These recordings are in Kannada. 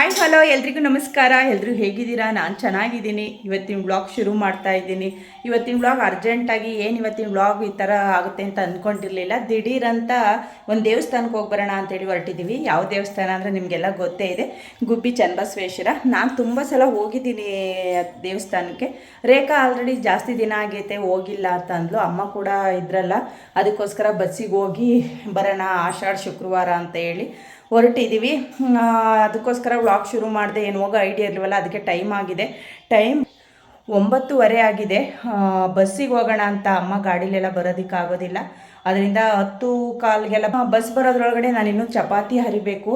ಹಾಯ್ ಹಲೋ ಎಲ್ರಿಗೂ ನಮಸ್ಕಾರ. ಎಲ್ಲರೂ ಹೇಗಿದ್ದೀರಾ? ನಾನು ಚೆನ್ನಾಗಿದ್ದೀನಿ. ಇವತ್ತಿನ ವ್ಲಾಗ್ ಶುರು ಮಾಡ್ತಾ ಇದ್ದೀನಿ. ಇವತ್ತಿನ ವ್ಲಾಗ್ ಅರ್ಜೆಂಟಾಗಿ ಇವತ್ತಿನ ವ್ಲಾಗ್ ಈ ಥರ ಆಗುತ್ತೆ ಅಂತ ಅಂದ್ಕೊಂಡಿರಲಿಲ್ಲ. ದಿಢೀರಂತ ಒಂದು ದೇವಸ್ಥಾನಕ್ಕೆ ಹೋಗಿ ಬರೋಣ ಅಂತೇಳಿ ಹೊರಟಿದ್ದೀವಿ. ಯಾವ ದೇವಸ್ಥಾನ ಅಂದರೆ ನಿಮಗೆಲ್ಲ ಗೊತ್ತೇ ಇದೆ, ಗುಬ್ಬಿ ಚನ್ನಬಸವೇಶ್ವರ. ನಾನು ತುಂಬ ಸಲ ಹೋಗಿದ್ದೀನಿ ದೇವಸ್ಥಾನಕ್ಕೆ. ರೇಖಾ ಆಲ್ರೆಡಿ ಜಾಸ್ತಿ ದಿನ ಆಗೈತೆ ಹೋಗಿಲ್ಲ ಅಂತ ಅಂದ್ಲು. ಅಮ್ಮ ಕೂಡ ಇದ್ರಲ್ಲ, ಅದಕ್ಕೋಸ್ಕರ ಬಸ್ಸಿಗೆ ಹೋಗಿ ಬರೋಣ ಆಷಾಢ ಶುಕ್ರವಾರ ಅಂತ ಹೇಳಿ ಹೊರಟಿದ್ದೀವಿ. ಅದಕ್ಕೋಸ್ಕರ ವ್ಲಾಗ್ ಶುರು ಮಾಡಿದೆ. ಏನು ಹೋಗೋ ಐಡಿಯಾ ಇರಲಿಲ್ಲ, ಅದಕ್ಕೆ ಟೈಮ್ ಆಗಿದೆ. ಟೈಮ್ 9:30 ಆಗಿದೆ. ಬಸ್ಸಿಗೆ ಹೋಗೋಣ ಅಂತ ಅಮ್ಮ ಗಾಡಿಲೆಲ್ಲ ಬರೋದಕ್ಕಾಗೋದಿಲ್ಲ, ಅದರಿಂದ 10:15ಗೆಲ್ಲ ಬಸ್ ಬರೋದ್ರೊಳಗಡೆ ನಾನಿನ್ನೂ ಚಪಾತಿ ಹರಿಬೇಕು.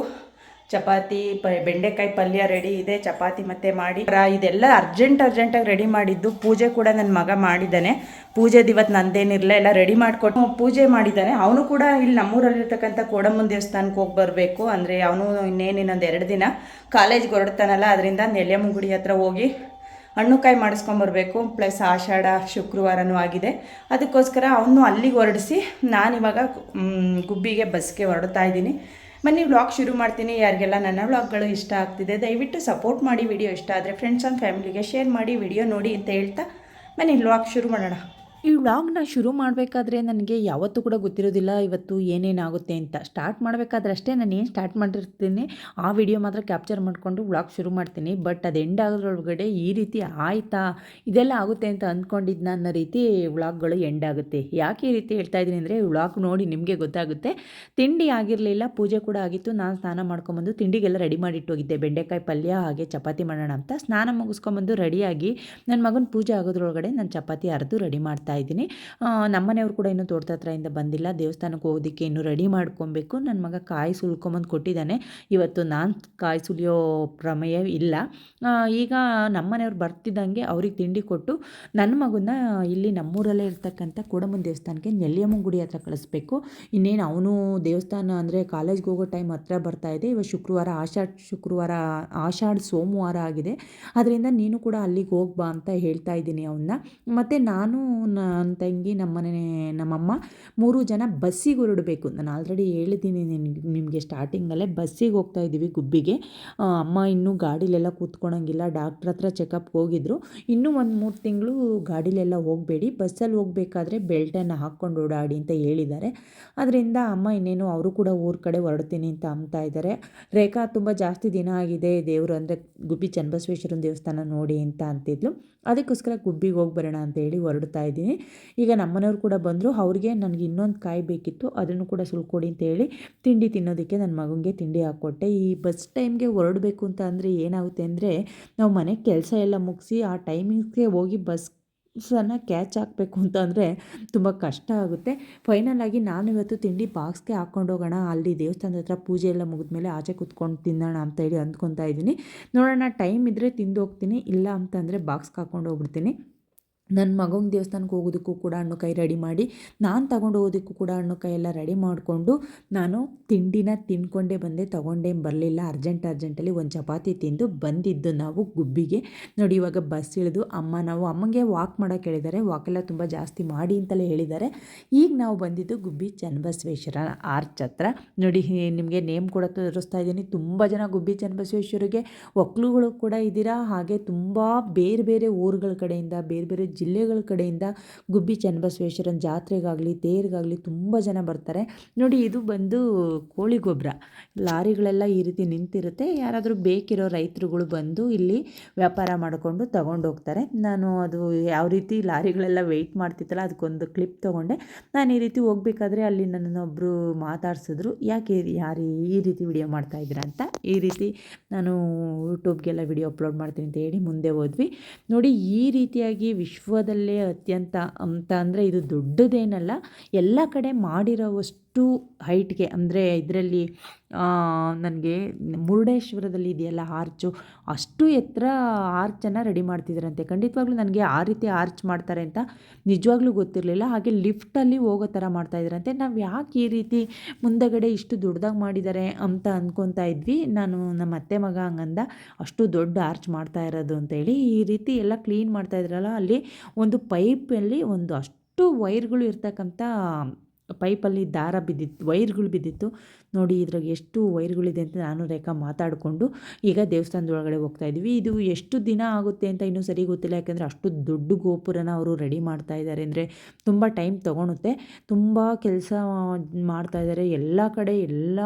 ಚಪಾತಿ ಬೆಂಡೆಕಾಯಿ ಪಲ್ಯ ರೆಡಿ ಇದೆ, ಚಪಾತಿ ಮತ್ತೆ ಮಾಡಿ ಇದೆಲ್ಲ ಅರ್ಜೆಂಟಾಗಿ ರೆಡಿ ಮಾಡಿದ್ದು. ಪೂಜೆ ಕೂಡ ನನ್ನ ಮಗ ಮಾಡಿದ್ದಾನೆ. ಪೂಜೆದು ಇವತ್ತು ನಂದೇನಿರಲ್ಲ, ಎಲ್ಲ ರೆಡಿ ಮಾಡಿಕೊಟ್ಟು ಪೂಜೆ ಮಾಡಿದ್ದಾನೆ. ಅವನು ಕೂಡ ಇಲ್ಲಿ ನಮ್ಮೂರಲ್ಲಿರ್ತಕ್ಕಂಥ ಕೋಡಮ್ಮನ ದೇವಸ್ಥಾನಕ್ಕೆ ಹೋಗಿ ಬರಬೇಕು. ಅಂದರೆ ಅವನು ಇನ್ನೊಂದು 2 ದಿನ ಕಾಲೇಜ್ಗೆ ಹೊರಡ್ತಾನಲ್ಲ, ಅದರಿಂದ ನೆಲ್ಯಮ್ಮಗುಡಿ ಹತ್ರ ಹೋಗಿ ಹಣ್ಣುಕಾಯಿ ಮಾಡಿಸ್ಕೊಂಬರ್ಬೇಕು. ಪ್ಲಸ್ ಆಷಾಢ ಶುಕ್ರವಾರನೂ ಆಗಿದೆ, ಅದಕ್ಕೋಸ್ಕರ ಅವನು ಅಲ್ಲಿಗೆ ಹೊರಡಿಸಿ ನಾನಿವಾಗ ಗುಬ್ಬಿಗೆ ಬಸ್ಗೆ ಹೊರಡ್ತಾ ಇದ್ದೀನಿ. ಬನ್ನಿ ವ್ಲಾಗ್ ಶುರು ಮಾಡ್ತೀನಿ. ಯಾರಿಗೆಲ್ಲ ನನ್ನ ವ್ಲಾಗ್ಗಳು ಇಷ್ಟ ಆಗ್ತಿದೆ ದಯವಿಟ್ಟು ಸಪೋರ್ಟ್ ಮಾಡಿ. ವಿಡಿಯೋ ಇಷ್ಟ ಆದರೆ ಫ್ರೆಂಡ್ಸ್ ಆ್ಯಂಡ್ ಫ್ಯಾಮಿಲಿಗೆ ಶೇರ್ ಮಾಡಿ, ವಿಡಿಯೋ ನೋಡಿ ಅಂತ ಹೇಳ್ತಾ ಬನ್ನಿ ವ್ಲಾಗ್ ಶುರು ಮಾಡೋಣ. ಈ ವ್ಲಾಗ್ನ ಶುರು ಮಾಡಬೇಕಾದ್ರೆ ನನಗೆ ಯಾವತ್ತೂ ಕೂಡ ಗೊತ್ತಿರೋದಿಲ್ಲ ಇವತ್ತು ಏನೇನಾಗುತ್ತೆ ಅಂತ. ಸ್ಟಾರ್ಟ್ ಮಾಡಬೇಕಾದ್ರೆ ಅಷ್ಟೇ ನಾನು ಏನು ಸ್ಟಾರ್ಟ್ ಮಾಡಿರ್ತೀನಿ ಆ ವಿಡಿಯೋ ಮಾತ್ರ ಕ್ಯಾಪ್ಚರ್ ಮಾಡಿಕೊಂಡು ವ್ಲಾಗ್ ಶುರು ಮಾಡ್ತೀನಿ. ಬಟ್ ಅದು ಎಂಡ್ ಆಗೋದ್ರೊಳಗಡೆ ಈ ರೀತಿ ಆಯಿತಾ, ಇದೆಲ್ಲ ಆಗುತ್ತೆ ಅಂತ ಅಂದ್ಕೊಂಡಿದ್ನ ಅನ್ನೋ ರೀತಿ ವ್ಲಾಗ್ಗಳು ಎಂಡ್ ಆಗುತ್ತೆ. ಯಾಕೆ ಈ ರೀತಿ ಹೇಳ್ತಾ ಇದ್ದೀನಿ ಅಂದರೆ ವ್ಲಾಗ್ ನೋಡಿ ನಿಮಗೆ ಗೊತ್ತಾಗುತ್ತೆ. ತಿಂಡಿ ಆಗಿರಲಿಲ್ಲ, ಪೂಜೆ ಕೂಡ ಆಗಿತ್ತು. ನಾನು ಸ್ನಾನ ಮಾಡ್ಕೊಂಬಂದು ತಿಂಡಿಗೆಲ್ಲ ರೆಡಿ ಮಾಡಿಟ್ಟೋಗಿದ್ದೆ. ಬೆಂಡೆಕಾಯಿ ಪಲ್ಯ ಹಾಗೆ ಚಪಾತಿ ಮಾಡೋಣ ಅಂತ ಸ್ನಾನ ಮುಗಿಸ್ಕೊಂಬಂದು ರೆಡಿಯಾಗಿ ನನ್ನ ಮಗನ ಪೂಜೆ ಆಗೋದ್ರೊಳಗಡೆ ನಾನು ಚಪಾತಿ ಅರ್ದು ರೆಡಿ ಮಾಡ್ತಾ ಇದ್ದೀನಿ. ನಮ್ಮನೆಯವರು ಕೂಡ ಇನ್ನೂ ತೋಟದ ಹತ್ರದಿಂದ ಬಂದಿಲ್ಲ. ದೇವಸ್ಥಾನಕ್ಕೆ ಹೋಗೋದಕ್ಕೆ ಇನ್ನೂ ರೆಡಿ ಮಾಡ್ಕೊಬೇಕು. ನನ್ನ ಮಗ ಕಾಯಿ ಸುಲ್ಕೊಂಬಂದು ಕೊಟ್ಟಿದ್ದಾನೆ. ಇವತ್ತು ನಾನು ಕಾಯಿ ಸುಲಿಯೋ ಪ್ರಮೇಯ ಇಲ್ಲ. ಈಗ ನಮ್ಮನೆಯವ್ರು ಬರ್ತಿದ್ದಂಗೆ ಅವ್ರಿಗೆ ತಿಂಡಿ ಕೊಟ್ಟು ನನ್ನ ಮಗನ್ನ ಇಲ್ಲಿ ನಮ್ಮೂರಲ್ಲೇ ಇರ್ತಕ್ಕಂಥ ಕೋಡಮ್ಮನ ದೇವಸ್ಥಾನಕ್ಕೆ ನೆಲ್ಲಿಯಮ್ಮನ ಗುಡಿ ಹತ್ರ ಕಳಿಸ್ಬೇಕು. ಇನ್ನೇನು ಅವನು ದೇವಸ್ಥಾನ ಅಂದರೆ ಕಾಲೇಜ್ಗೆ ಹೋಗೋ ಟೈಮ್ ಹತ್ರ ಬರ್ತಾ ಇದೆ. ಇವತ್ತು ಶುಕ್ರವಾರ, ಆಷಾಢ ಸೋಮವಾರ ಆಗಿದೆ. ಅದರಿಂದ ನೀನು ಕೂಡ ಅಲ್ಲಿಗೆ ಹೋಗ್ಬಾ ಅಂತ ಹೇಳ್ತಾ ಇದ್ದೀನಿ ಅವನ್ನ. ಮತ್ತು ನಾನು ನನ್ನ ತಂಗಿ ನಮ್ಮಮ್ಮ 3 ಜನ ಬಸ್ಸಿಗೆ ಹೊರಡಬೇಕು. ನಾನು ಆಲ್ರೆಡಿ ಹೇಳಿದ್ದೀನಿ ನಿಮಗೆ ಸ್ಟಾರ್ಟಿಂಗಲ್ಲೇ. ಬಸ್ಸಿಗೆ ಹೋಗ್ತಾ ಇದ್ದೀವಿ ಗುಬ್ಬಿಗೆ. ಅಮ್ಮ ಇನ್ನೂ ಗಾಡಿಲೆಲ್ಲ ಕೂತ್ಕೊಳಂಗಿಲ್ಲ, ಡಾಕ್ಟ್ರ್ ಹತ್ರ ಚೆಕಪ್ಗೆ ಹೋಗಿದ್ರು. ಇನ್ನೂ ಒಂದು 3 ತಿಂಗಳು ಗಾಡಿಲೆಲ್ಲ ಹೋಗಬೇಡಿ, ಬಸ್ಸಲ್ಲಿ ಹೋಗಬೇಕಾದ್ರೆ ಬೆಲ್ಟನ್ನು ಹಾಕ್ಕೊಂಡು ಓಡಾಡಿ ಅಂತ ಹೇಳಿದ್ದಾರೆ. ಅದರಿಂದ ಅಮ್ಮ ಇನ್ನೇನು ಅವರು ಕೂಡ ಊರ ಕಡೆ ಹೊರಡ್ತೀನಿ ಅಂತ ಅಂಬ್ತಾ ಇದ್ದಾರೆ. ರೇಖಾ ತುಂಬ ಜಾಸ್ತಿ ದಿನ ಆಗಿದೆ ದೇವರು ಅಂದರೆ ಗುಬ್ಬಿ ಚನ್ನಬಸವೇಶ್ವರನ ದೇವಸ್ಥಾನ ನೋಡಿ ಅಂತ ಅಂತಿದ್ಲು. ಅದಕ್ಕೋಸ್ಕರ ಗುಬ್ಬಿಗೆ ಹೋಗಿ ಬರೋಣ ಅಂತ ಹೇಳಿ ಹೊರಡ್ತಾ ಇದ್ದೀನಿ. ಈಗ ನಮ್ಮನೆಯವ್ರು ಕೂಡ ಬಂದರು. ಅವ್ರಿಗೆ ನನಗೆ ಇನ್ನೊಂದು ಕಾಯಿ ಬೇಕಿತ್ತು, ಅದನ್ನು ಕೂಡ ಸುಲ್ಕೊಡಿ ಅಂತ ಹೇಳಿ ತಿಂಡಿ ತಿನ್ನೋದಕ್ಕೆ ನನ್ನ ಮಗನಿಗೆ ತಿಂಡಿ ಹಾಕ್ಕೊಟ್ಟೆ. ಈ ಬಸ್ ಟೈಮ್ಗೆ ಹೊರಡಬೇಕು ಅಂತ ಅಂದರೆ ಏನಾಗುತ್ತೆ ಅಂದರೆ ನಾವು ಮನೆ ಕೆಲಸ ಎಲ್ಲ ಮುಗಿಸಿ ಆ ಟೈಮಿಂಗ್ಸ್ಗೆ ಹೋಗಿ ಬಸ್ಸನ್ನು ಕ್ಯಾಚ್ ಹಾಕಬೇಕು ಅಂತ ಅಂದರೆ ತುಂಬ ಕಷ್ಟ ಆಗುತ್ತೆ. ಫೈನಲಾಗಿ ನಾನು ಇವತ್ತು ತಿಂಡಿ ಬಾಕ್ಸ್ಗೆ ಹಾಕ್ಕೊಂಡು ಹೋಗೋಣ, ಅಲ್ಲಿ ದೇವಸ್ಥಾನದ ಹತ್ರ ಪೂಜೆ ಎಲ್ಲ ಮುಗಿದ್ಮೇಲೆ ಆಚೆ ಕೂತ್ಕೊಂಡು ತಿನ್ನೋಣ ಅಂತ ಹೇಳಿ ಅಂದ್ಕೊತಾ ಇದ್ದೀನಿ. ನೋಡೋಣ, ಟೈಮ್ ಇದ್ದರೆ ತಿಂದು ಹೋಗ್ತೀನಿ, ಇಲ್ಲ ಅಂತಂದರೆ ಬಾಕ್ಸ್ಗೆ ಹಾಕ್ಕೊಂಡು ಹೋಗ್ಬಿಡ್ತೀನಿ. ನನ್ನ ಮಗನ ದೇವಸ್ಥಾನಕ್ಕೆ ಹೋಗೋದಕ್ಕೂ ಕೂಡ ಹಣ್ಣುಕಾಯಿ ರೆಡಿ ಮಾಡಿ, ನಾನು ತಗೊಂಡು ಹೋಗೋದಕ್ಕೂ ಕೂಡ ಹಣ್ಣುಕಾಯಿ ಎಲ್ಲ ರೆಡಿ ಮಾಡಿಕೊಂಡು ನಾನು ತಿಂಡಿನ ತಿನ್ಕೊಂಡೇ ಬಂದೆ, ತೊಗೊಂಡೇನು ಬರಲಿಲ್ಲ. ಅರ್ಜೆಂಟಲ್ಲಿ ಒಂದು ಚಪಾತಿ ತಿಂದು ಬಂದಿದ್ದು ನಾವು ಗುಬ್ಬಿಗೆ. ನೋಡಿ ಇವಾಗ ಬಸ್ ಇಳಿದು ನಾವು ಅಮ್ಮಂಗೆ ವಾಕ್ ಮಾಡೋಕ್ಕೆ ಹೇಳಿದ್ದಾರೆ. ವಾಕೆಲ್ಲ ತುಂಬ ಜಾಸ್ತಿ ಮಾಡಿ ಅಂತಲೇ ಹೇಳಿದ್ದಾರೆ. ಈಗ ನಾವು ಬಂದಿದ್ದು ಗುಬ್ಬಿ ಚನ್ನಬಸವೇಶ್ವರ ಆರ್ಚ್ ಹತ್ರ. ನೋಡಿ ನಿಮಗೆ ನೇಮ್ ಕೂಡ ತೋರಿಸ್ತಾ ಇದ್ದೀನಿ. ತುಂಬ ಜನ ಗುಬ್ಬಿ ಚನ್ನಬಸವೇಶ್ವರಿಗೆ ಒಕ್ಕಲುಗಳು ಕೂಡ ಇದ್ದೀರಾ. ಹಾಗೆ ತುಂಬ ಬೇರೆ ಊರುಗಳ ಕಡೆಯಿಂದ, ಬೇರೆ ಜಿಲ್ಲೆಗಳ ಕಡೆಯಿಂದ ಗುಬ್ಬಿ ಚನ್ನಬಸವೇಶ್ವರನ ಜಾತ್ರೆಗಾಗಲಿ ತೇರಿಗಾಗಲಿ ತುಂಬ ಜನ ಬರ್ತಾರೆ. ನೋಡಿ ಇದು ಬಂದು ಕೋಳಿ ಗೊಬ್ಬರ. ಲಾರಿಗಳೆಲ್ಲ ಈ ರೀತಿ ನಿಂತಿರುತ್ತೆ. ಯಾರಾದರೂ ಬೇಕಿರೋ ರೈತರುಗಳು ಬಂದು ಇಲ್ಲಿ ವ್ಯಾಪಾರ ಮಾಡಿಕೊಂಡು ತಗೊಂಡು ಹೋಗ್ತಾರೆ. ನಾನು ಅದು ಯಾವ ರೀತಿ ಲಾರಿಗಳೆಲ್ಲ ವೆಯ್ಟ್ ಮಾಡ್ತಿತ್ತಲ್ಲ ಅದಕ್ಕೊಂದು ಕ್ಲಿಪ್ ತೊಗೊಂಡೆ. ನಾನು ಈ ರೀತಿ ಹೋಗ್ಬೇಕಾದ್ರೆ ಅಲ್ಲಿ ನನ್ನೊಬ್ಬರು ಮಾತಾಡ್ಸಿದ್ರು, ಯಾಕೆ ಯಾರು ಈ ರೀತಿ ವಿಡಿಯೋ ಮಾಡ್ತಾಯಿದ್ದೀರಾ ಅಂತ. ಈ ರೀತಿ ನಾನು ಯೂಟ್ಯೂಬ್ಗೆಲ್ಲ ವಿಡಿಯೋ ಅಪ್ಲೋಡ್ ಮಾಡ್ತೀನಿ ಅಂತ ಹೇಳಿ ಮುಂದೆ ಹೋದ್ವಿ. ನೋಡಿ ಈ ರೀತಿಯಾಗಿ ವಿಶ್ವದಲ್ಲೇ ಅತ್ಯಂತ ಅಂತ ಅಂದರೆ ಇದು ದೊಡ್ಡದೇನಲ್ಲ, ಎಲ್ಲ ಕಡೆ ಮಾಡಿರೋವಷ್ಟು ಹೈಟ್ಗೆ ಅಂದರೆ ಇದರಲ್ಲಿ ನನಗೆ ಮುರುಡೇಶ್ವರದಲ್ಲಿ ಇದೆಯಲ್ಲ ಆರ್ಚು, ಅಷ್ಟು ಎತ್ತರ ಆರ್ಚನ್ನು ರೆಡಿ ಮಾಡ್ತಿದ್ದಾರಂತೆ. ಖಂಡಿತವಾಗ್ಲೂ ನನಗೆ ಆ ರೀತಿ ಆರ್ಚ್ ಮಾಡ್ತಾರೆ ಅಂತ ನಿಜವಾಗ್ಲೂ ಗೊತ್ತಿರಲಿಲ್ಲ. ಹಾಗೆ ಲಿಫ್ಟಲ್ಲಿ ಹೋಗೋ ಥರ ಮಾಡ್ತಾಯಿದ್ದಾರಂತೆ. ನಾವು ಯಾಕೆ ಈ ರೀತಿ ಮುಂದಗಡೆ ಇಷ್ಟು ದೊಡ್ಡದಾಗಿ ಮಾಡಿದ್ದಾರೆ ಅಂತ ಅಂದ್ಕೊತಾ ಇದ್ವಿ. ನಾನು ನಮ್ಮ ಅತ್ತೆ ಮಗ ಹಂಗಂದ, ಅಷ್ಟು ದೊಡ್ಡ ಆರ್ಚ್ ಮಾಡ್ತಾ ಇರೋದು ಅಂತೇಳಿ. ಈ ರೀತಿ ಎಲ್ಲ ಕ್ಲೀನ್ ಮಾಡ್ತಾಯಿದ್ರಲ್ಲ, ಅಲ್ಲಿ ಒಂದು ಪೈಪಲ್ಲಿ ಅಷ್ಟು ವೈರ್ಗಳು ಇರ್ತಕ್ಕಂಥ ಪೈಪಲ್ಲಿ ದಾರ ಬಿದ್ದಿತ್ತು, ವೈರ್ಗಳು ಬಿದ್ದಿತ್ತು ನೋಡಿ. ಇದ್ರಾಗ ಎಷ್ಟು ವೈರ್ಗಳಿದೆ ಅಂತ ನಾನು ರೇಖಾ ಮಾತಾಡಿಕೊಂಡು ಈಗ ದೇವಸ್ಥಾನದೊಳಗಡೆ ಹೋಗ್ತಾಯಿದ್ವಿ. ಇದು ಎಷ್ಟು ದಿನ ಆಗುತ್ತೆ ಅಂತ ಇನ್ನೂ ಸರಿ ಗೊತ್ತಿಲ್ಲ, ಯಾಕೆಂದರೆ ಅಷ್ಟು ದೊಡ್ಡ ಗೋಪುರನ ಅವರು ರೆಡಿ ಮಾಡ್ತಾ ಇದ್ದಾರೆ ಅಂದರೆ ತುಂಬ ಟೈಮ್ ತೊಗೊಳುತ್ತೆ, ತುಂಬ ಕೆಲಸ ಮಾಡ್ತಾಯಿದ್ದಾರೆ ಎಲ್ಲ ಕಡೆ. ಎಲ್ಲ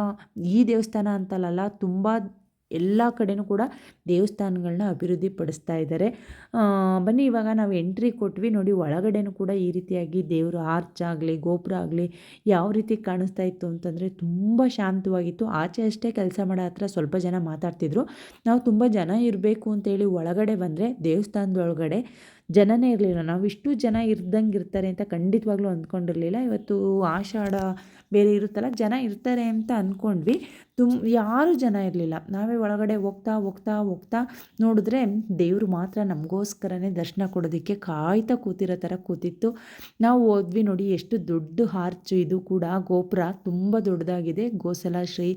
ಈ ದೇವಸ್ಥಾನ ಅಂತಲ್ಲ, ತುಂಬ ಎಲ್ಲ ಕಡೆನೂ ಕೂಡ ದೇವಸ್ಥಾನಗಳನ್ನ ಅಭಿವೃದ್ಧಿ ಪಡಿಸ್ತಾ ಇದ್ದಾರೆ. ಬನ್ನಿ ಇವಾಗ ನಾವು ಎಂಟ್ರಿ ಕೊಟ್ವಿ ನೋಡಿ. ಒಳಗಡೆನೂ ಕೂಡ ಈ ರೀತಿಯಾಗಿ ದೇವರು ಆರ್ಚ್ ಆಗಲಿ ಗೋಪುರ ಆಗಲಿ ಯಾವ ರೀತಿ ಕಾಣಿಸ್ತಾ ಇತ್ತು ಅಂತಂದರೆ ತುಂಬ ಶಾಂತವಾಗಿತ್ತು. ಆಚೆ ಅಷ್ಟೇ ಕೆಲಸ ಮಾಡೋ ಹತ್ರ ಸ್ವಲ್ಪ ಜನ ಮಾತಾಡ್ತಿದ್ರು. ನಾವು ತುಂಬ ಜನ ಇರಬೇಕು ಅಂತೇಳಿ ಒಳಗಡೆ ಬಂದರೆ ದೇವಸ್ಥಾನದೊಳಗಡೆ ಜನನೇ ಇರಲಿಲ್ಲ. ನಾವು ಇಷ್ಟು ಜನ ಇರ್ದಂಗೆ ಇರ್ತಾರೆ ಅಂತ ಖಂಡಿತವಾಗ್ಲೂ ಅಂದ್ಕೊಂಡಿರಲಿಲ್ಲ. ಇವತ್ತು ಆಷಾಢ ಬೇರೆ ಇರುತ್ತಲ್ಲ, ಜನ ಇರ್ತಾರೆ ಅಂತ ಅಂದ್ಕೊಂಡ್ವಿ. ಯಾರೂ ಜನ ಇರಲಿಲ್ಲ. ನಾವೇ ಒಳಗಡೆ ಹೋಗ್ತಾ ನೋಡಿದ್ರೆ ದೇವರು ಮಾತ್ರ ನಮಗೋಸ್ಕರನೇ ದರ್ಶನ ಕೊಡೋದಕ್ಕೆ ಕಾಯ್ತಾ ಕೂತಿರೋ ಥರ ಕೂತಿತ್ತು. ನಾವು ಹೋದ್ವಿ ನೋಡಿ. ಎಷ್ಟು ದೊಡ್ಡ ಆರ್ಚ್ ಇದು ಕೂಡ, ಗೋಪುರ ತುಂಬ ದೊಡ್ಡದಾಗಿದೆ. ಗೋಸಲ ಶ್ರೀ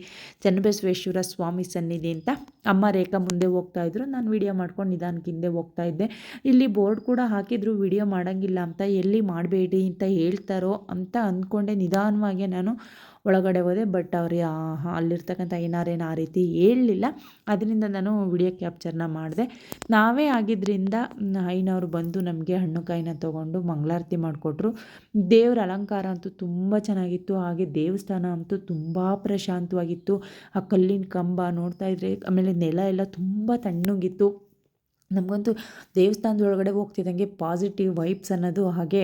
ಚನ್ನಬಸವೇಶ್ವರ ಸ್ವಾಮಿ ಸನ್ನಿಧಿ ಅಂತ ಅಮ್ಮ ರೇಖಾ ಮುಂದೆ ಹೋಗ್ತಾಯಿದ್ರು, ನಾನು ವಿಡಿಯೋ ಮಾಡ್ಕೊಂಡು ನಿಧಾನಕ್ಕೆ ಹಿಂದೆ ಹೋಗ್ತಾಯಿದ್ದೆ. ಇಲ್ಲಿ ಬೋರ್ಡ್ ಕೂಡ ಹಾಕಿದ್ರು ವಿಡಿಯೋ ಮಾಡೋಂಗಿಲ್ಲ ಅಂತ, ಎಲ್ಲಿ ಮಾಡಬೇಡಿ ಅಂತ ಹೇಳ್ತಾರೋ ಅಂತ ಅಂದ್ಕೊಂಡೆ ನಿಧಾನವಾಗಿ ನಾನು ಒಳಗಡೆ ಹೋದೆ. ಬಟ್ ಅವ್ರು ಅಲ್ಲಿರ್ತಕ್ಕಂಥ ಏನಾರೇನು ಆ ರೀತಿ ಹೇಳಲಿಲ್ಲ, ಅದರಿಂದ ನಾನು ವಿಡಿಯೋ ಕ್ಯಾಪ್ಚರ್ನ ಮಾಡಿದೆ. ನಾವೇ ಆಗಿದ್ದರಿಂದ ಐನವರು ಬಂದು ನಮಗೆ ಹಣ್ಣು ಕಾಯಿನ ತೊಗೊಂಡು ಮಂಗಳಾರತಿ ಮಾಡಿಕೊಟ್ರು. ದೇವರ ಅಲಂಕಾರ ಅಂತೂ ತುಂಬ ಚೆನ್ನಾಗಿತ್ತು, ಹಾಗೆ ದೇವಸ್ಥಾನ ಅಂತೂ ತುಂಬ ಪ್ರಶಾಂತವಾಗಿತ್ತು. ಆ ಕಲ್ಲಿನ ಕಂಬ ನೋಡ್ತಾ ಇದ್ರೆ, ಆಮೇಲೆ ನೆಲ ಎಲ್ಲ ತುಂಬ ತಣ್ಣಗಿತ್ತು. ನಮಗಂತೂ ದೇವಸ್ಥಾನದೊಳಗಡೆ ಹೋಗ್ತಿದ್ದಂಗೆ ಪಾಸಿಟಿವ್ ವೈಬ್ಸ್ ಅನ್ನೋದು ಹಾಗೆ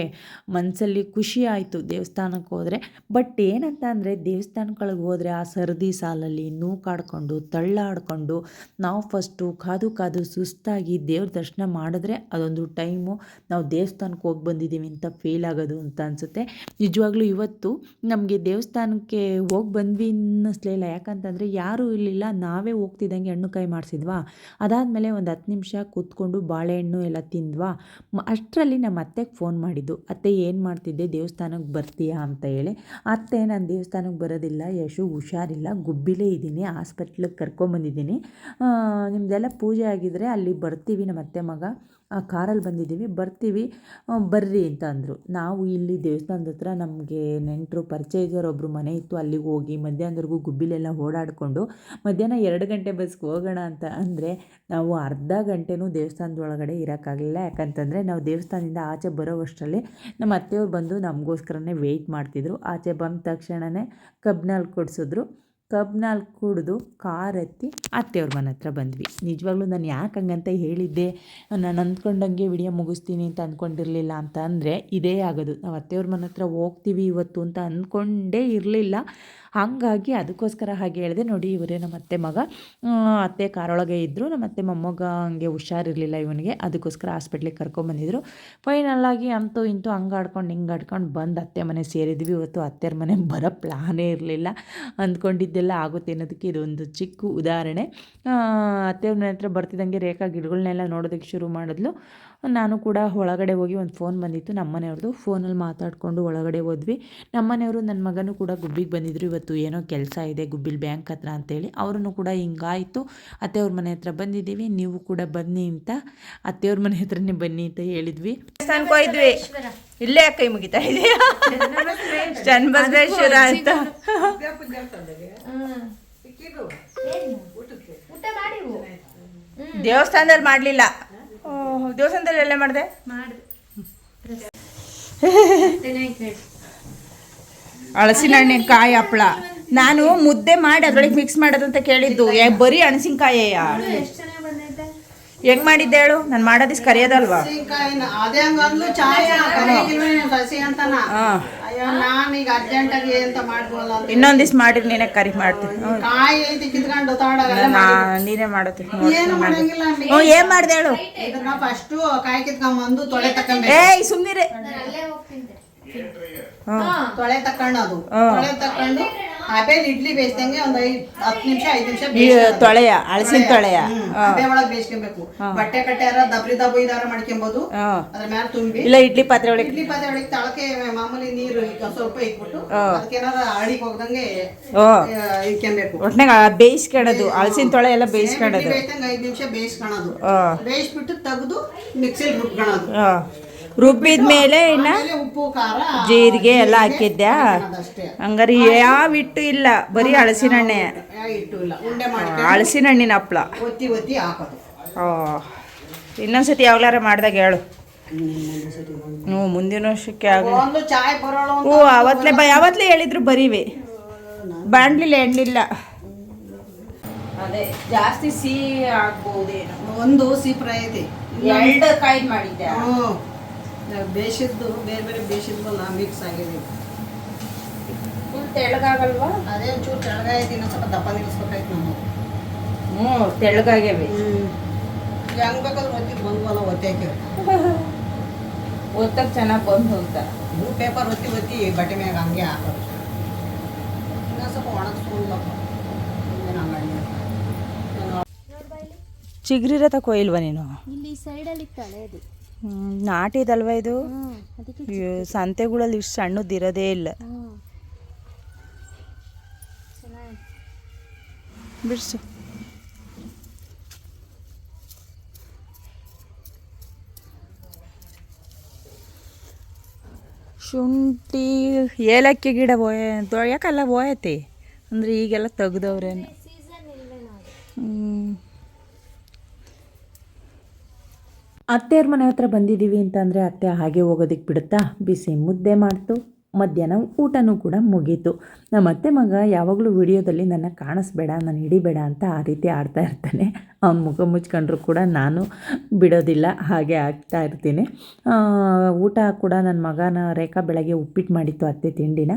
ಮನಸ್ಸಲ್ಲಿ ಖುಷಿ ಆಯಿತು ದೇವಸ್ಥಾನಕ್ಕೆ ಹೋದರೆ. ಬಟ್ ಏನಂತ ಅಂದರೆ ದೇವಸ್ಥಾನಗಳಿಗೆ ಹೋದರೆ ಆ ಸರದಿ ಸಾಲಲ್ಲಿ ನೂಕಾಡ್ಕೊಂಡು ತಳ್ಳಾಡ್ಕೊಂಡು ನಾವು ಫಸ್ಟು ಕಾದು ಸುಸ್ತಾಗಿ ದೇವ್ರ ದರ್ಶನ ಮಾಡಿದ್ರೆ ಅದೊಂದು ಟೈಮು ನಾವು ದೇವಸ್ಥಾನಕ್ಕೆ ಹೋಗಿ ಬಂದಿದ್ದೀವಿ ಅಂತ ಫೀಲ್ ಆಗೋದು ಅಂತ ಅನಿಸುತ್ತೆ. ನಿಜವಾಗ್ಲೂ ಇವತ್ತು ನಮಗೆ ದೇವಸ್ಥಾನಕ್ಕೆ ಹೋಗಿ ಬಂದ್ವಿ ಅನ್ನಿಸ್ಲಿಲ್ಲ, ಯಾಕಂತಂದರೆ ಯಾರೂ ಇರಲಿಲ್ಲ. ನಾವೇ ಹೋಗ್ತಿದ್ದಂಗೆ ಹಣ್ಣು ಕಾಯಿ ಮಾಡಿಸಿದ್ವಾ, ಅದಾದಮೇಲೆ ಒಂದು 10 ನಿಮಿಷ ಕೂತ್ಕೊಂಡು ಬಾಳೆಹಣ್ಣು ಎಲ್ಲ ತಿಂದ್ವಾ. ಅಷ್ಟರಲ್ಲಿ ನಮ್ಮ ಅತ್ತೆಗೆ ಫೋನ್ ಮಾಡಿದ್ದು, ಅತ್ತೆ ಏನು ಮಾಡ್ತಿದ್ದೆ, ದೇವಸ್ಥಾನಕ್ಕೆ ಬರ್ತೀಯಾ ಅಂತ ಹೇಳಿ. ಅತ್ತೆ ನಾನು ದೇವಸ್ಥಾನಕ್ಕೆ ಬರೋದಿಲ್ಲ ಯಶು, ಹುಷಾರಿಲ್ಲ, ಗುಬ್ಬಿಲೇ ಇದ್ದೀನಿ, ಹಾಸ್ಪಿಟ್ಲಿಗೆ ಕರ್ಕೊಂಬಂದಿದ್ದೀನಿ, ನಿಮ್ಮದೆಲ್ಲ ಪೂಜೆ ಆಗಿದ್ದರೆ ಅಲ್ಲಿ ಬರ್ತೀವಿ, ನಮ್ಮ ಅತ್ತೆ ಮಗ ಕಾರಲ್ಲಿ ಬಂದಿದ್ದೀವಿ, ಬರ್ತೀವಿ ಬರ್ರಿ ಅಂತ ಅಂದರು. ನಾವು ಇಲ್ಲಿ ದೇವಸ್ಥಾನದ ಹತ್ರ ನಮಗೆ ನೆಂಟರು ಪರಿಚಯ ಇದ್ದವರೊಬ್ಬರು ಮನೆ ಇತ್ತು, ಅಲ್ಲಿಗೆ ಹೋಗಿ ಮಧ್ಯಾಹ್ನದವರೆಗೂ ಗುಬ್ಬಿಲೆಲ್ಲ ಓಡಾಡಿಕೊಂಡು ಮಧ್ಯಾಹ್ನ 2 ಗಂಟೆ ಬಸ್ಗೆ ಹೋಗೋಣ ಅಂತ ಅಂದರೆ ನಾವು ಅರ್ಧ ಗಂಟೆನೂ ದೇವಸ್ಥಾನದೊಳಗಡೆ ಇರೋಕ್ಕಾಗಲಿಲ್ಲ. ಯಾಕಂತಂದರೆ ನಾವು ದೇವಸ್ಥಾನದಿಂದ ಆಚೆ ಬರೋವಷ್ಟರಲ್ಲಿ ನಮ್ಮ ಅತ್ತೆಯವ್ರು ಬಂದು ನಮಗೋಸ್ಕರನೇ ವೆಯ್ಟ್ ಮಾಡ್ತಿದ್ರು. ಆಚೆ ಬಂದ ತಕ್ಷಣವೇ ಕಬ್ಬಿನಲ್ಲಿ ಕೊಡಿಸಿದ್ರು. ಕಬ್ಬಿನಲ್ಲಿ ಕುಡಿದು ಕಾರ್ ಎತ್ತಿ ಅತ್ತೆಯವ್ರ ಮನೆ ಹತ್ರ ಬಂದ್ವಿ. ನಿಜವಾಗ್ಲೂ ನಾನು ಯಾಕೆ ಹಂಗಂತ ಹೇಳಿದ್ದೆ, ನಾನು ಅಂದ್ಕೊಂಡಂಗೆ ವಿಡಿಯೋ ಮುಗಿಸ್ತೀನಿ ಅಂತ ಅಂದ್ಕೊಂಡಿರಲಿಲ್ಲ ಅಂತ ಅಂದರೆ ಇದೇ ಆಗೋದು. ನಾವು ಅತ್ತೆಯವ್ರ ಮನೆ ಹತ್ರ ಹೋಗ್ತೀವಿ ಇವತ್ತು ಅಂತ ಅಂದ್ಕೊಂಡೇ ಇರಲಿಲ್ಲ, ಹಾಗಾಗಿ ಅದಕ್ಕೋಸ್ಕರ ಹಾಗೆ ಹೇಳಿದೆ. ನೋಡಿ ಇವರೇ ನಮ್ಮ ಅತ್ತೆ ಮಗ, ಅತ್ತೆ ಕಾರೊಳಗೆ ಇದ್ದರು, ನಮ್ಮ ಅತ್ತೆ ಮೊಮ್ಮಗ ಹಂಗೆ ಹುಷಾರಿರಲಿಲ್ಲ ಇವನಿಗೆ, ಅದಕ್ಕೋಸ್ಕರ ಹಾಸ್ಪಿಟ್ಲಿಗೆ ಕರ್ಕೊಂಬಂದಿದ್ರು. ಫೈನಲ್ಲಾಗಿ ಅಂತೂ ಇಂತೂ ಹಂಗೆ ಆಡ್ಕೊಂಡು ಬಂದು ಅತ್ತೆ ಮನೆ ಸೇರಿದ್ವಿ. ಇವತ್ತು ಅತ್ತೆಯವ್ರ ಮನೆ ಬರೋ ಪ್ಲಾನೇ ಇರಲಿಲ್ಲ, ಅಂದ್ಕೊಂಡಿದ್ದೆಲ್ಲ ಆಗುತ್ತೆ ಅನ್ನೋದಕ್ಕೆ ಇದೊಂದು ಚಿಕ್ಕ ಉದಾಹರಣೆ. ಅತ್ತೆಯವ್ರ ಮನೆ ಹತ್ರ ಬರ್ತಿದ್ದಂಗೆ ರೇಖಾ ಗಿಡಗಳನ್ನೆಲ್ಲ ನೋಡೋದಕ್ಕೆ ಶುರು ಮಾಡಿದ್ಲು. ನಾನು ಕೂಡ ಒಳಗಡೆ ಹೋಗಿ ಒಂದು ಫೋನ್ ಬಂದಿತ್ತು ನಮ್ಮನೆಯವ್ರದ್ದು, ಫೋನಲ್ಲಿ ಮಾತಾಡಿಕೊಂಡು ಒಳಗಡೆ ಹೋದ್ವಿ. ನಮ್ಮನೆಯವರು ನನ್ನ ಮಗನೂ ಕೂಡ ಗುಬ್ಬಿಗೆ ಬಂದಿದ್ದರು. ಇವತ್ತು ಏನೋ ಕೆಲಸ ಇದೆ ಗುಬ್ಬಿಲ್ ಬ್ಯಾಂಕ್ ಹತ್ರ ಅಂತೇಳಿ, ಅವ್ರೂ ಕೂಡ ಹಿಂಗಾಯಿತು ಅತ್ತೆಯವ್ರ ಮನೆ ಹತ್ರ ಬಂದಿದ್ದೀವಿ, ನೀವು ಕೂಡ ಬನ್ನಿ ಅಂತ ಅತ್ತೆಯವ್ರ ಮನೆ ಹತ್ರನೇ ಬನ್ನಿ ಅಂತ ಹೇಳಿದ್ವಿ. ದೇವಸ್ಥಾನಕ್ಕೆ ಹೋಯ್ದ್ವಿ, ಇಲ್ಲೇ ಕೈ ಮುಗಿತಾ ಇದೆಯಾ ಚನ್ನಬಸವೇಶ್ವರ ಅಂತ. ದೇವಸ್ಥಾನದಲ್ಲಿ ಮಾಡಲಿಲ್ಲ, ದೇವಸ್ಥಾನದಲ್ಲಿ ಎಲ್ಲ ಮಾಡಿದೆ. ಹಳಸಿನ ಹಣ್ಣಿನಕಾಯಿ ಹಪ್ಪಳ ನಾನು ಮುದ್ದೆ ಮಾಡಿ ಅದ್ರೊಳಗೆ ಮಿಕ್ಸ್ ಮಾಡೋದಂತ ಕೇಳಿದ್ದು, ಬರೀ ಹಣಸಿನಕಾಯಿಯ ಹೆಂಗ್ ಮಾಡಿದ್ದೆ ಹೇಳು, ನಾನು ಮಾಡೋದಿಸ್ ಕರಿಯೋದಲ್ವಾ. ಇನ್ನೊಂದಿಸ್ ಮಾಡಿರಿ ನೀನೇ ಕರಿ ಮಾಡ್ತೀನಿ, ನೀನೇ ಮಾಡತ್ತೀನಿ. ಏನ್ ಮಾಡ್ದೆ ಹೇಳು, ಏಯ್ ಸುಮ್ನಿರೆ, ತೊಳೆ ತಕೊಂಡು ಆಮೇಲೆ ಇಡ್ಲಿ ಬೇಯಿಸ್ದಂಗೆ ಒಂದು 10 ನಿಮಿಷ 5 ನಿಮಿಷ ತೊಳೆಯ ಹಳಸಿನ ತೊಳೆಯ ಒಳಗೆ ಬೇಯಿಸ್ಕೊಬೇಕು. ಬಟ್ಟೆ ಕಟ್ಟಾರ ದಬ್ರಿ ದಬ್ಬು ಇದಾರ ಮಾಡ್ಕೊಬಹುದು. ಅದ್ರ ಮೇಲೆ ತುಂಬಿ ಇಲ್ಲ ಇಡ್ಲಿ ಪಾತ್ರೆ ಒಳಗೆ ತಳಕೆ ಮಾಮೂಲಿ ನೀರು ಸ್ವಲ್ಪ ಇಟ್ಬಿಟ್ಟು ಅದಕ್ಕೇನಾರ ಅಡಿಗೆ ಹೋಗ್ದಂಗೆ ಇಟ್ಕೊಬೇಕು. ಒಟ್ನಾಗ ಬೇಯಿಸ್ಕೊಳ್ಳೋದು, ಹಳಸಿನ ತೊಳೆ ಎಲ್ಲ ಬೇಯಿಸ್ಕೊಳ್ಳೋದು, 5 ನಿಮಿಷ ಬೇಯಿಸ್ಕೊಳ್ಳೋದು. ಬೇಯಿಸ್ಬಿಟ್ಟು ತೆಗೆದು ಮಿಕ್ಸಿಲಿ ರುಬ್ಕೊಳ್ಳೋದು. ರುಬ್ಬಿದ ಮೇಲೆ ಇನ್ನು ಆಮೇಲೆ ಉಪ್ಪು ಖಾರ ಜೀರಿಗೆ ಎಲ್ಲ ಹಾಕಿದ್ಯಾ? ಅದಷ್ಟೇ. ಹಂಗಾರೆ ಯಾವ ಹಿಟ್ಟು ಇಲ್ಲ, ಬರೀ ಹಳಸಿನಣ್ಣೆ, ಇಟ್ಟು ಇಲ್ಲ, ಉಂಡೆ ಮಾಡ್ಕೊಂಡು ಹಳಸಿನ ಹಣ್ಣಿನ ಹಪ್ಳ. ಒತ್ತಿ ಒತ್ತಿ ಹಾಕೋದು. ಇನ್ನೊಂದ್ಸತಿ ಯಾವಾಗ್ಲಾರ ಮಾಡ್ದಾಗ ಹೇಳು. ಮುಂದೆ ಸರಿ ಹ್ಞೂ, ಮುಂದಿನ ವರ್ಷಕ್ಕೆ ಆಗ. ಒಂದು ಚಾಯ್ ಬರೋಳು ಅಂತ ಹ್ಞೂ, ಯಾವತ್ತಲೇ ಹೇಳಿದ್ರು ಬರೀವಿ, ಬಾಣ್ಲಿಲ್ಲ ಎಣ್ಣಿಲ್ಲ. ಅದೇ ಜಾಸ್ತಿ ಸಿಹಿ ಆಗ್ಬೋದೇನೋ. ಒಂದು ಸಿಪ್ರ ಐತಿ, 2 ಕಾಯಿ ಮಾಡಿದ್ದೆ. ಬೇಯಿಸಿದ್ದು ಬೇರೆ ಬೇರೆ ಬೇಯಿಸಿದ್ವಲ್ಲ ಮಿಕ್ಸ್ ಆಗಿದೆ. ಫುಲ್ ತೆಳ್ಳಗಾಗಲ್ವಾ? ಅದೇ ಒಂಚೂರು ತೆಳಗೈತಿ, ಇನ್ನೊಂದು ಸ್ವಲ್ಪ ದಪ್ಪ ನಿಲ್ಲಿಸ್ಬೇಕಾಯ್ತು ನಾವು. ಹ್ಞೂ, ತೆಳ್ಳಗಾಗ್ಯವೆ. ಹೆಂಗ್ ಬೇಕಾದ್ರೆ ಒತ್ತಿ ಬಂದ್ವಲ್ಲ, ಒತ್ತಿ ಹಾಕಿವಿ. ಓದಕ್ಕೆ ಚೆನ್ನಾಗಿ ಬಂದು ಅಂತ ಪೇಪರ್ ಒತ್ತಿ ಒತ್ತಿ ಬಟ್ಟೆ ಮ್ಯಾಗ ಹಂಗೆ ಹಾಕೋದು. ಇನ್ನೊಂದು ಸ್ವಲ್ಪ ಒಣಗಿಸ್ಕೊಂಡ್ಲಪ್ಪ. ಚಿಗ್ರಿರ ತಕೊಯಿಲ್ವಾ ನೀನು? ಇಲ್ಲಿ ಸೈಡಲ್ಲಿ ಇತ್ತು ಹಳೇದು. ನಾಟಿದಲ್ವಾ ಇದು? ಅದಕ್ಕೆ ಸಂತೆಗಳಲ್ಲಿ ಇಷ್ಟು ಸಣ್ಣದಿರೋದೇ ಇಲ್ಲ. ಚೆನ್ನಾಗಿ ಬಿಡ್ಸು. ಶುಂಠಿ ಏಲಕ್ಕಿ ಗಿಡ ಯಾಕಲ್ಲ ಬೋಯತಿ ಅಂದರೆ ಈಗೆಲ್ಲ ತೆಗ್ದವ್ರೇನು. ಸೀಸನ್ ಇಲ್ವೇನೋ ಅದು. ಅತ್ತೆಯವ್ರ ಮನೆ ಹತ್ರ ಬಂದಿದ್ದೀವಿ ಅಂತಂದರೆ ಅತ್ತೆ ಹಾಗೆ ಹೋಗೋದಕ್ಕೆ ಬಿಡುತ್ತಾ? ಬಿಸಿ ಮುದ್ದೆ ಮಾಡ್ತು, ಮಧ್ಯಾಹ್ನ ಊಟನೂ ಕೂಡ ಮುಗೀತು. ನಮ್ಮ ಅತ್ತೆ ಮಗ ಯಾವಾಗಲೂ ವಿಡಿಯೋದಲ್ಲಿ ನನ್ನ ಕಾಣಿಸ್ಬೇಡ, ನಾನು ಹಿಡಿಬೇಡ ಅಂತ ಆ ರೀತಿ ಆಡ್ತಾ ಇರ್ತಾನೆ. ಅವ್ನ ಮುಖ ಮುಚ್ಕೊಂಡ್ರು ಕೂಡ ನಾನು ಬಿಡೋದಿಲ್ಲ, ಹಾಗೆ ಆಗ್ತಾ ಇರ್ತೀನಿ. ಊಟ ಕೂಡ ನನ್ನ ಮಗನ ರೇಖಾ ಬೆಳಗ್ಗೆ ಉಪ್ಪಿಟ್ಟು ಮಾಡಿತ್ತು ಅತ್ತೆ ತಿಂಡಿನ.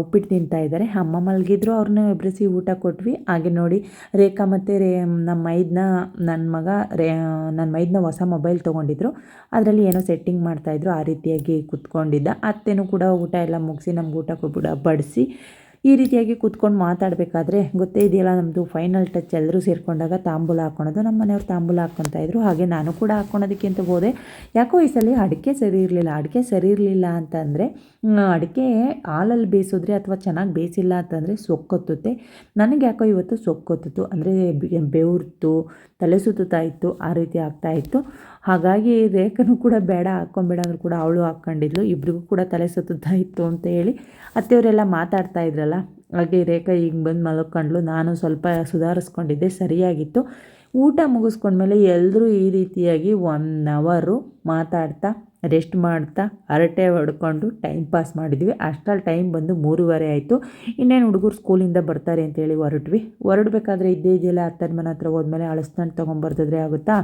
ಉಪ್ಪಿಟ್ಟು ತಿಂತಾ ಇದ್ದಾರೆ. ಅಮ್ಮ ಮಲಗಿದ್ರು, ಅವ್ರನ್ನ ಎಬ್ರಿಸಿ ಊಟ ಕೊಟ್ವಿ. ಹಾಗೆ ನೋಡಿ ರೇಖಾ ಮತ್ತು ನನ್ನ ಮೈದನ ಹೊಸ ಮೊಬೈಲ್ ತೊಗೊಂಡಿದ್ರು, ಅದರಲ್ಲಿ ಏನೋ ಸೆಟ್ಟಿಂಗ್ ಮಾಡ್ತಾಯಿದ್ರು. ಆ ರೀತಿಯಾಗಿ ಕೂತ್ಕೊಂಡಿದ್ದ. ಅತ್ತೆನೂ ಕೂಡ ಊಟ ಎಲ್ಲ ಮುಗಿಸಿ ನಮ್ಗೆ ಊಟ ಕೊಟ್ಬಿಡ ಬಡಿಸಿ ಈ ರೀತಿಯಾಗಿ ಕೂತ್ಕೊಂಡು ಮಾತಾಡಬೇಕಾದ್ರೆ ಗೊತ್ತೇ ಇದೆಯಲ್ಲ, ನಮ್ಮದು ಫೈನಲ್ ಟಚ್ ಎಲ್ಲರೂ ಸೇರಿಕೊಂಡಾಗ ತಾಂಬೂಲ ಹಾಕ್ಕೊಳೋದು. ನಮ್ಮ ಮನೆಯವ್ರು ತಾಂಬೂಲ ಹಾಕ್ಕೊತಾಯಿದ್ರು, ಹಾಗೆ ನಾನು ಕೂಡ ಹಾಕ್ಕೊಳೋದಕ್ಕೆ ಅಂತ ಹೋದೆ. ಯಾಕೋ ಈ ಸಲ ಅಡಿಕೆ ಸರಿ ಇರಲಿಲ್ಲ ಅಂತಂದರೆ, ಅಡಿಕೆ ಹಾಲಲ್ಲಿ ಬೇಯಿಸಿದ್ರೆ ಅಥವಾ ಚೆನ್ನಾಗಿ ಬೇಯಿಸಿಲ್ಲ ಅಂತಂದರೆ ಸೊಕ್ಕೊತ್ತುತ್ತೆ. ನನಗೆ ಯಾಕೋ ಇವತ್ತು ಸೊಕ್ಕೊತ್ತಿತ್ತು, ಅಂದರೆ ಬೆವ್ರತು, ತಲೆ ಸುತ್ತಾ ಇತ್ತು, ಆ ರೀತಿ ಆಗ್ತಾಯಿತ್ತು. ಹಾಗಾಗಿ ರೇಖನೂ ಕೂಡ ಬೇಡ ಹಾಕ್ಕೊಂಬೇಡ ಅಂದರೂ ಕೂಡ ಅವಳು ಹಾಕ್ಕೊಂಡಿದ್ಲು. ಇಬ್ರಿಗೂ ಕೂಡ ತಲೆ ಸುತ್ತಾ ಇತ್ತು ಅಂತ ಹೇಳಿ ಅತ್ತೆಯವರೆಲ್ಲ ಮಾತಾಡ್ತಾ ಇದ್ರಲ್ಲ, ಹಾಗೆ ರೇಖಾ ಈಗ ಬಂದು ಮಲ್ಕೊಂಡ್ಲು. ನಾನು ಸ್ವಲ್ಪ ಸುಧಾರಿಸ್ಕೊಂಡಿದ್ದೆ, ಸರಿಯಾಗಿತ್ತು. ಊಟ ಮುಗಿಸ್ಕೊಂಡ್ಮೇಲೆ ಎಲ್ಲರೂ ಈ ರೀತಿಯಾಗಿ 1 ಅವರು ಮಾತಾಡ್ತಾ ರೆಸ್ಟ್ ಮಾಡ್ತಾ ಹರಟೆ ಹೊಡ್ಕೊಂಡು ಟೈಮ್ ಪಾಸ್ ಮಾಡಿದ್ವಿ. ಅಷ್ಟರಲ್ಲಿ ಟೈಮ್ ಬಂದು 3:30 ಆಯಿತು. ಇನ್ನೇನು ಹುಡುಗರು ಸ್ಕೂಲಿಂದ ಬರ್ತಾರೆ ಅಂತೇಳಿ ಹೊರಡಬೇಕಾದ್ರೆ ಇದೆಯಲ್ಲ, ಅತ್ತರ ಮನೆ ಹತ್ರ ಹೋದ್ಮೇಲೆ ಹಳಸಿನಣ್ಣು ತೊಗೊಂಬರ್ದಿದ್ರೆ ಆಗುತ್ತಾ?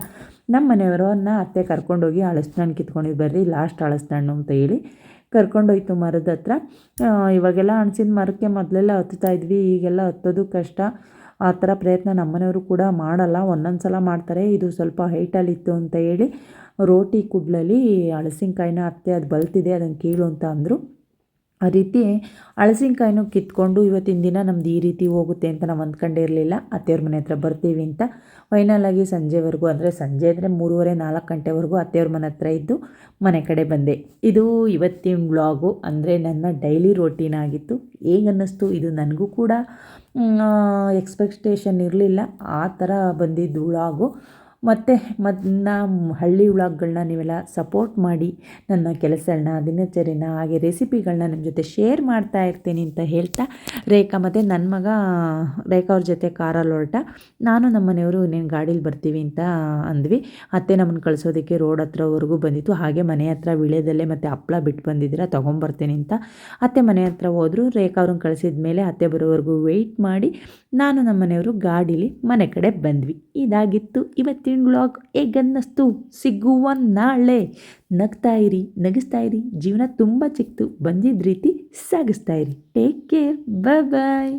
ನಮ್ಮ ಮನೆಯವರನ್ನ ಅತ್ತೆ ಕರ್ಕೊಂಡೋಗಿ ಹಳಸಿನಣ್ಣು ಕಿತ್ಕೊಂಡಿದ್ದು ಬರ್ರಿ, ಲಾಸ್ಟ್ ಹಳಸಿನಣ್ಣು ಅಂತ ಹೇಳಿ ಕರ್ಕೊಂಡೋಯ್ತು ಮರದ ಹತ್ರ. ಇವಾಗೆಲ್ಲ ಹಣ್ಸಿನ ಮರಕ್ಕೆ ಮೊದಲೆಲ್ಲ ಹತ್ತುತ್ತಾ ಇದ್ವಿ, ಈಗೆಲ್ಲ ಹತ್ತೋದು ಕಷ್ಟ. ಆ ಥರ ಪ್ರಯತ್ನ ನಮ್ಮನೆಯವರು ಕೂಡ ಮಾಡಲ್ಲ, ಒಂದೊಂದು ಸಲ ಮಾಡ್ತಾರೆ. ಇದು ಸ್ವಲ್ಪ ಹೈಟಲ್ಲಿತ್ತು ಅಂತ ಹೇಳಿ ರೋಟಿ ಕುಡ್ಲಲ್ಲಿ ಹಳಸಿನಕಾಯಿನ ಅತ್ತೆ ಅದು ಬಲ್ತಿದೆ, ಅದನ್ನು ಕೀಳು ಅಂತ ಅಂದರು. ಆ ರೀತಿ ಹಳಸಿನಕಾಯಿನೂ ಕಿತ್ಕೊಂಡು ಇವತ್ತಿನ ದಿನ ನಮ್ದು ಈ ರೀತಿ ಹೋಗುತ್ತೆ ಅಂತ ನಾವು ಅಂದ್ಕೊಂಡಿರಲಿಲ್ಲ. ಅತ್ತೆಯವ್ರ ಮನೆ ಹತ್ರ ಬರ್ತೀವಿ ಅಂತ ಫೈನಲಾಗಿ ಸಂಜೆವರೆಗೂ, ಅಂದರೆ ಸಂಜೆ ಅಂದರೆ 3:30-4 ಗಂಟೆವರೆಗೂ ಅತ್ತೆಯವ್ರ ಮನೆ ಹತ್ರ ಇದ್ದು ಮನೆ ಕಡೆ ಬಂದೆ. ಇದು ಇವತ್ತಿನ ವ್ಲಾಗು, ಅಂದರೆ ನನ್ನ ಡೈಲಿ ರೋಟೀನ್ ಆಗಿತ್ತು. ಹೇಗನ್ನಿಸ್ತು ಇದು? ನನಗೂ ಕೂಡ ಎಕ್ಸ್ಪೆಕ್ಟೇಷನ್ ಇರಲಿಲ್ಲ, ಆ ಥರ ಬಂದಿದ್ದು ವ್ಲಾಗು. ಮತ್ತು ಹಳ್ಳಿ ವ್ಲಾಗ್ಗಳನ್ನ ನೀವೆಲ್ಲ ಸಪೋರ್ಟ್ ಮಾಡಿ, ನನ್ನ ಕೆಲಸಗಳನ್ನ, ದಿನಚರಿನ, ಹಾಗೆ ರೆಸಿಪಿಗಳನ್ನ ನಿಮ್ಮ ಜೊತೆ ಶೇರ್ ಮಾಡ್ತಾ ಇರ್ತೀನಿ ಅಂತ ಹೇಳ್ತಾ, ರೇಖಾ ಮತ್ತು ನನ್ನ ಮಗ ರೇಖಾ ಅವ್ರ ಜೊತೆ ಕಾರಲ್ಲಿ ಹೊರಟ. ನಾನು ನಮ್ಮ ಮನೆಯವರು ಇನ್ನೇನು ಗಾಡೀಲಿ ಬರ್ತೀವಿ ಅಂತ ಅಂದ್ವಿ. ಅತ್ತೆ ನಮ್ಮನ್ನು ಕಳಿಸೋದಕ್ಕೆ ರೋಡ್ ಹತ್ರವರೆಗೂ ಬಂದಿತ್ತು. ಹಾಗೆ ಮನೆ ಹತ್ರ ವಿಳೆದಲ್ಲೇ ಮತ್ತು ಹಪ್ಪಳ ಬಿಟ್ಟು ಬಂದಿದ್ದೀರಾ, ತೊಗೊಂಬರ್ತೀನಿ ಅಂತ ಅತ್ತೆ ಮನೆ ಹತ್ರ ಹೋದರು. ರೇಖಾ ಅವ್ರನ್ನ ಕಳಿಸಿದ ಮೇಲೆ ಅತ್ತೆ ಬರೋವರೆಗೂ ವೆಯ್ಟ್ ಮಾಡಿ ನಾನು ನಮ್ಮ ಮನೆಯವರು ಗಾಡೀಲಿ ಮನೆ ಕಡೆ ಬಂದ್ವಿ. ಇದಾಗಿತ್ತು ಇವತ್ತಿನ ವ್ಲಾಗ್. ಹೇಗನ್ನಿಸ್ತು? ಸಿಗುವ ನಾಳೆ. ನಗ್ತಾ ಇರಿ, ನಗಿಸ್ತಾ ಇರಿ, ಜೀವನ ತುಂಬ ಚಿಕ್ಕದು, ಬಂದಿದ್ದ ರೀತಿ ಸಾಗಿಸ್ತಾ ಇರಿ. ಟೇಕ್ ಕೇರ್, ಬಾಯ್.